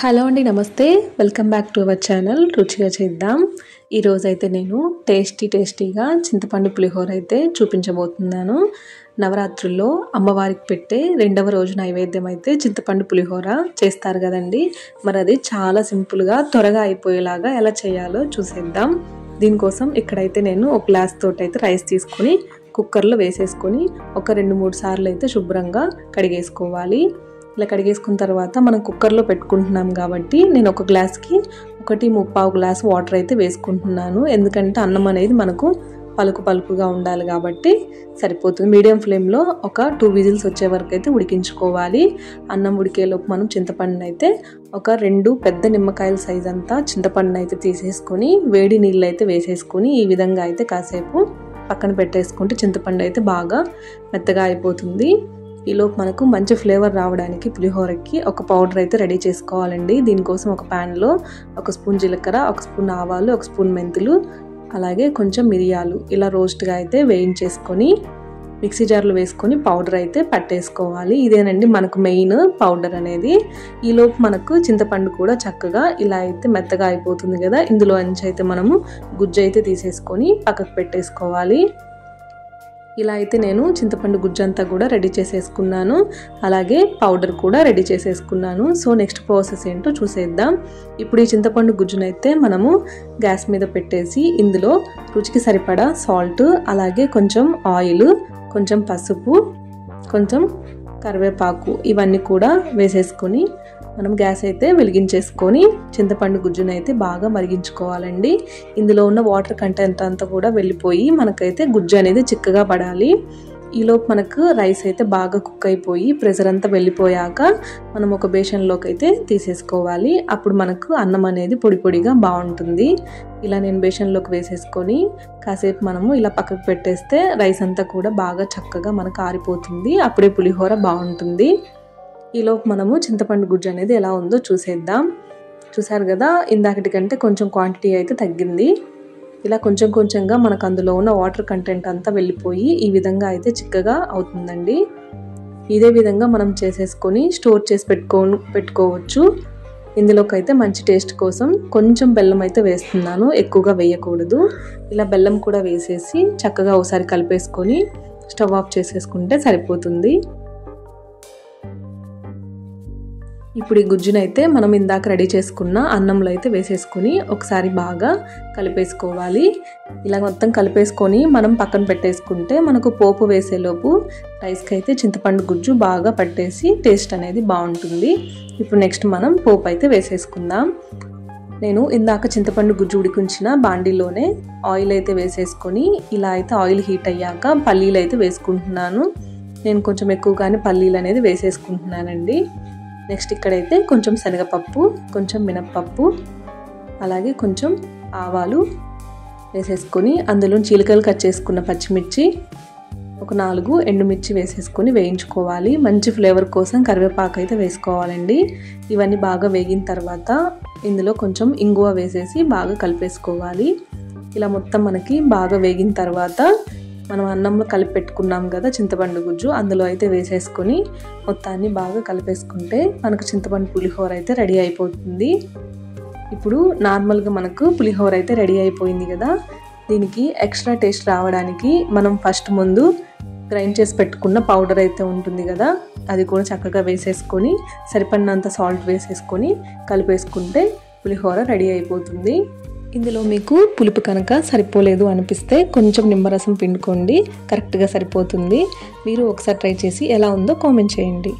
Hello అండి, నమస్తే. Welcome back to our channel రుచిగా చేద్దాం. ఈరోజు అయితే నేను టేస్టీగా చింతపండు పులిహోర అయితే చూపించబోతున్నాను. నవరాత్రుల్లో అమ్మవారికి పెట్టే రెండవ రోజు నైవేద్యం అయితే చింతపండు పులిహోర చేస్తారు కదండి. మరి అది చాలా సింపుల్గా త్వరగా అయిపోయేలాగా ఎలా చేయాలో చూసేద్దాం. దీనికోసం ఇక్కడైతే నేను ఒక గ్లాస్ తోటి అయితే రైస్ తీసుకొని కుక్కర్లో వేసేసుకొని ఒక 2-3 సార్లు అయితే శుభ్రంగా కడిగేసుకోవాలి. ఇలా కడిగేసుకున్న తర్వాత మనం కుక్కర్లో పెట్టుకుంటున్నాం కాబట్టి నేను ఒక గ్లాస్కి 1.25 గ్లాస్ వాటర్ అయితే వేసుకుంటున్నాను. ఎందుకంటే అన్నం అనేది మనకు పలుకుగా ఉండాలి కాబట్టి సరిపోతుంది. మీడియం ఫ్లేమ్లో ఒక 2 విజిల్స్ వచ్చే వరకు అయితే ఉడికించుకోవాలి. అన్నం ఉడికేలోపు మనం చింతపండుని అయితే ఒక 2 పెద్ద నిమ్మకాయల సైజ్ అంతా చింతపండుని అయితే తీసేసుకొని వేడి నీళ్ళు అయితే వేసేసుకొని ఈ విధంగా అయితే కాసేపు పక్కన పెట్టేసుకుంటే చింతపండు అయితే బాగా మెత్తగా అయిపోతుంది. ఈలోపు మనకు మంచి ఫ్లేవర్ రావడానికి పులిహోరకి ఒక పౌడర్ అయితే రెడీ చేసుకోవాలండి. దీనికోసం ఒక ప్యాన్లో 1 స్పూన్ జీలకర్ర, 1 స్పూన్ ఆవాలు, 1 స్పూన్ మెంతులు, అలాగే కొంచెం మిరియాలు ఇలా రోస్ట్గా అయితే వేయించేసుకొని మిక్సీ జార్లో వేసుకొని పౌడర్ అయితే పట్టేసుకోవాలి. ఇదేనండి మనకు మెయిన్ పౌడర్ అనేది. ఈలోపు మనకు చింతపండు కూడా చక్కగా ఇలా అయితే మెత్తగా అయిపోతుంది కదా. ఇందులో నుంచి అయితే మనము గుజ్జు అయితే తీసేసుకొని పక్కకు పెట్టేసుకోవాలి. ఇలా అయితే నేను చింతపండు గుజ్జంతా కూడా రెడీ చేసేసుకున్నాను. అలాగే పౌడర్ కూడా రెడీ చేసేసుకున్నాను. సో నెక్స్ట్ ప్రాసెస్ ఏంటో చూసేద్దాం. ఇప్పుడు ఈ చింతపండు గుజ్జునైతే మనము గ్యాస్ మీద పెట్టేసి ఇందులో రుచికి సరిపడా సాల్ట్, అలాగే కొంచెం ఆయిల్, కొంచెం పసుపు, కొంచెం కరివేపాకు ఇవన్నీ కూడా వేసేసుకొని మనం గ్యాస్ అయితే వెలిగించేసుకొని చింతపండు గుజ్జును అయితే బాగా మరిగించుకోవాలండి. ఇందులో ఉన్న వాటర్ కంటెంట్ అంతా కూడా వెళ్ళిపోయి మనకైతే గుజ్జు అనేది చిక్కగా పడాలి. ఈలోపు మనకు రైస్ అయితే బాగా కుక్ అయిపోయి ప్రెషర్ అంతా వెళ్ళిపోయాక మనం ఒక బేషన్లోకి అయితే తీసేసుకోవాలి. అప్పుడు మనకు అన్నం అనేది పొడిగా బాగుంటుంది. ఇలా నేను బేషన్లోకి వేసేసుకొని కాసేపు మనము ఇలా పక్కకు పెట్టేస్తే రైస్ అంతా కూడా బాగా చక్కగా మనకు ఆరిపోతుంది. అప్పుడే పులిహోర బాగుంటుంది. ఈలోపు మనము చింతపండు గుజ్జు అనేది ఎలా ఉందో చూసేద్దాం. చూసారు కదా, ఇందాకటి కంటే కొంచెం క్వాంటిటీ అయితే తగ్గింది. ఇలా కొంచెంగా మనకు అందులో ఉన్న వాటర్ కంటెంట్ అంతా వెళ్ళిపోయి ఈ విధంగా అయితే చిక్కగా అవుతుందండి. ఇదే విధంగా మనం చేసేసుకొని స్టోర్ చేసి పెట్టుకోవచ్చు. ఇందులోకి అయితే మంచి టేస్ట్ కోసం కొంచెం బెల్లం అయితే వేస్తున్నాను, ఎక్కువగా వేయకూడదు. ఇలా బెల్లం కూడా వేసేసి చక్కగా ఒకసారి కలిపేసుకొని స్టవ్ ఆఫ్ చేసేసుకుంటే సరిపోతుంది. ఇప్పుడు ఈ గుజ్జునైతే మనం ఇందాక రెడీ చేసుకున్న అన్నంలో అయితే వేసేసుకొని ఒకసారి బాగా కలిపేసుకోవాలి. ఇలా మొత్తం కలిపేసుకొని మనం పక్కన పెట్టేసుకుంటే మనకు పోపు వేసేలోపు రైస్కి అయితే చింతపండు గుజ్జు బాగా పట్టేసి టేస్ట్ అనేది బాగుంటుంది. ఇప్పుడు నెక్స్ట్ మనం పోపు అయితే వేసేసుకుందాం. నేను ఇందాక చింతపండు గుజ్జు ఉడికించిన బాండీలోనే ఆయిల్ అయితే వేసేసుకొని ఇలా అయితే ఆయిల్ హీట్ అయ్యాక పల్లీలు అయితే వేసుకుంటున్నాను. నేను కొంచెం ఎక్కువగానే పల్లీలు అనేది వేసేసుకుంటున్నానండి. నెక్స్ట్ ఇక్కడైతే కొంచెం శనగపప్పు, కొంచెం మినప్పప్పు, అలాగే కొంచెం ఆవాలు వేసేసుకొని అందులో చీలికలు కట్ చేసుకున్న పచ్చిమిర్చి, ఒక 4 ఎండుమిర్చి వేసేసుకొని వేయించుకోవాలి. మంచి ఫ్లేవర్ కోసం కరివేపాకు అయితే వేసుకోవాలండి. ఇవన్నీ బాగా వేగిన తర్వాత ఇందులో కొంచెం ఇంగువ వేసేసి బాగా కలిపేసుకోవాలి. ఇలా మొత్తం మనకి బాగా వేగిన తర్వాత మనం అన్నంలో కలిపి పెట్టుకున్నాం కదా చింతపండు గుజ్జు, అందులో అయితే వేసేసుకొని మొత్తాన్ని బాగా కలిపేసుకుంటే మనకు చింతపండు పులిహోర అయితే రెడీ అయిపోతుంది. ఇప్పుడు నార్మల్గా మనకు పులిహోర అయితే రెడీ అయిపోయింది కదా. దీనికి ఎక్స్ట్రా టేస్ట్ రావడానికి మనం ఫస్ట్ ముందు గ్రైండ్ చేసి పెట్టుకున్న పౌడర్ అయితే ఉంటుంది కదా, అది కూడా చక్కగా వేసేసుకొని సరిపడినంత సాల్ట్ వేసేసుకొని కలిపేసుకుంటే పులిహోర రెడీ అయిపోతుంది. ఇందులో మీకు పులుపు కనుక సరిపోలేదు అనిపిస్తే కొంచెం నిమ్మరసం పిండుకోండి, కరెక్ట్గా సరిపోతుంది. మీరు ఒకసారి ట్రై చేసి ఎలా ఉందో కామెంట్ చేయండి.